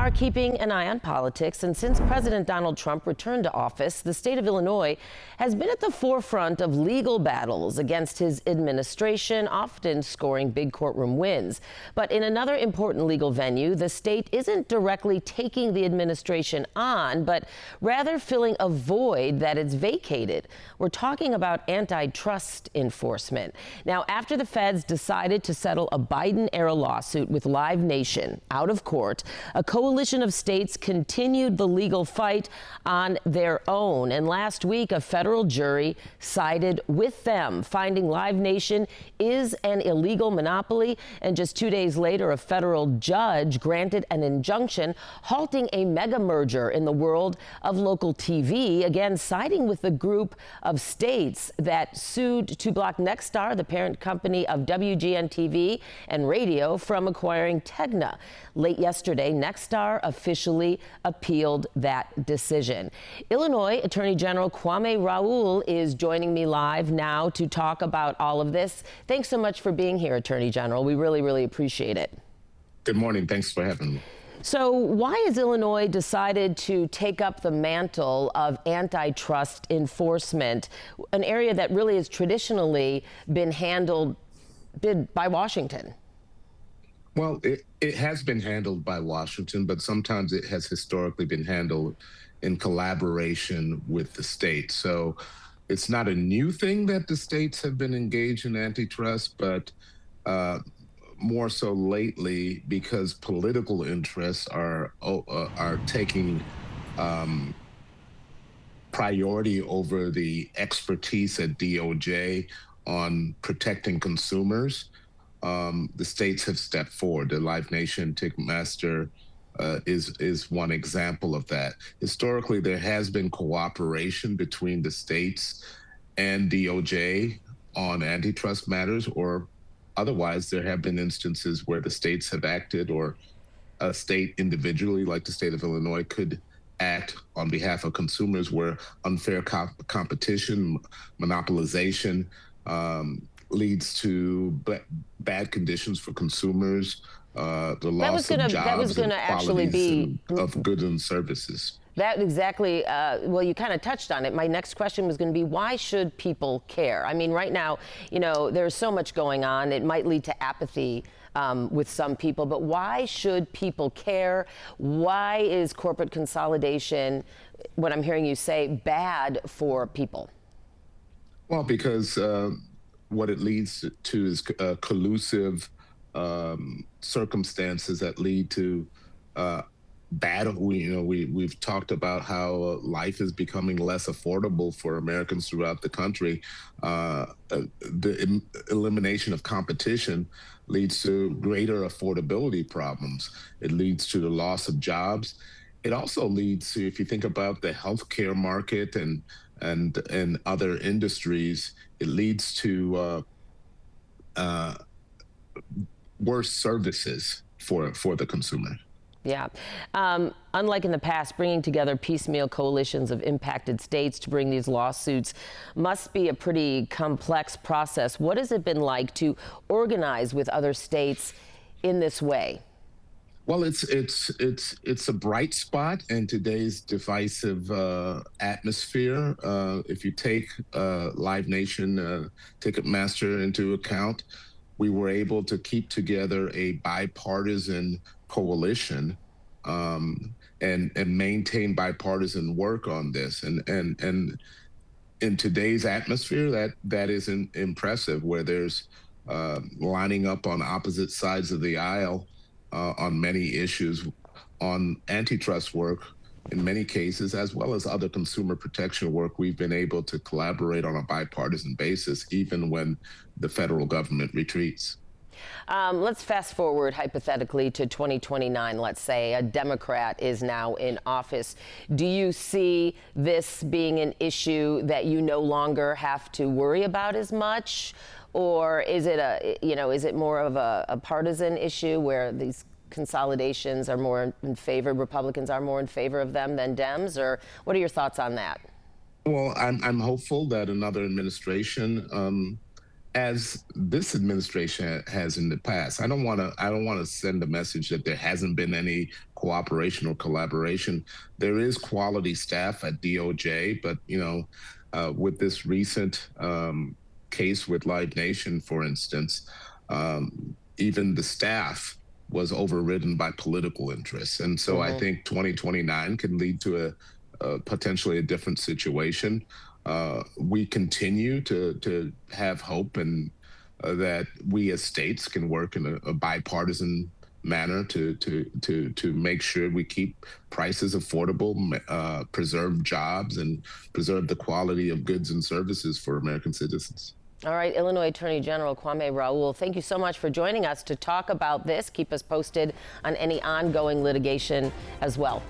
are keeping an eye on politics, and since President Donald Trump returned to office, the state of Illinois has been at the forefront of legal battles against his administration, often scoring big courtroom wins. But in another important legal venue, the state isn't directly taking the administration on, but rather filling a void that it's vacated. We're talking about antitrust enforcement. Now, after the feds decided to settle a Biden-era lawsuit with Live Nation out of court, a coalition of states continued the legal fight on their own. And last week, a federal jury sided with them, finding Live Nation is an illegal monopoly. And just 2 days later, a federal judge granted an injunction halting a mega merger in the world of local TV, again siding with the group of states that sued to block Nexstar, the parent company of WGN-TV and radio, from acquiring Tegna. Late yesterday, Nexstar officially appealed that decision. Illinois Attorney General Kwame Raoul is joining me live now to talk about all of this. Thanks so much for being here, Attorney General. We really, really appreciate it. Good morning. Thanks for having me. So why has Illinois decided to take up the mantle of antitrust enforcement, an area that really has traditionally been handled by Washington? Well, it has been handled by Washington, but sometimes it has historically been handled in collaboration with the states. So it's not a new thing that the states have been engaged in antitrust, but more so lately because political interests are taking priority over the expertise at DOJ on protecting consumers. The states have stepped forward. The Live Nation Ticketmaster is one example of that. Historically, there has been cooperation between the states and DOJ on antitrust matters, or otherwise, there have been instances where the states have acted, or a state individually, like the state of Illinois, could act on behalf of consumers where unfair competition, monopolization leads to bad conditions for consumers, the loss of jobs and qualities of goods and services. That exactly, well, you kind of touched on it. My next question was going to be, why should people care? I mean, right now, you know, there's so much going on. It might lead to apathy with some people, but why should people care? Why is corporate consolidation, what I'm hearing you say, bad for people? Well, because what it leads to is collusive circumstances that lead to we've talked about how life is becoming less affordable for Americans throughout the country. The elimination of competition leads to greater affordability problems. It leads to the loss of jobs. It also leads to, if you think about the healthcare market and other industries, it leads to worse services for the consumer. Yeah. Unlike in the past, bringing together piecemeal coalitions of impacted states to bring these lawsuits must be a pretty complex process. What has it been like to organize with other states in this way? Well, it's a bright spot in today's divisive atmosphere. If you take Live Nation, Ticketmaster into account, we were able to keep together a bipartisan coalition and maintain bipartisan work on this. And in today's atmosphere, that is impressive, where there's lining up on opposite sides of the aisle on many issues, on antitrust work in many cases, as well as other consumer protection work. We've been able to collaborate on a bipartisan basis, even when the federal government retreats. Let's fast forward hypothetically to 2029. Let's say a Democrat is now in office. Do you see this being an issue that you no longer have to worry about as much? Or is it is it more of a partisan issue where these consolidations are more in favor, Republicans are more in favor of them than Dems? Or what are your thoughts on that? Well, I'm hopeful that another administration, as this administration has in the past, I don't want to send a message that there hasn't been any cooperation or collaboration. There is quality staff at DOJ, but with this recent case with Live Nation, for instance, even the staff was overridden by political interests. And so I think 2029 can lead to potentially a different situation. We continue to have hope and that we as states can work in a bipartisan manner to make sure we keep prices affordable, preserve jobs, and preserve the quality of goods and services for American citizens. All right, Illinois Attorney General Kwame Raoul, thank you so much for joining us to talk about this. Keep us posted on any ongoing litigation as well.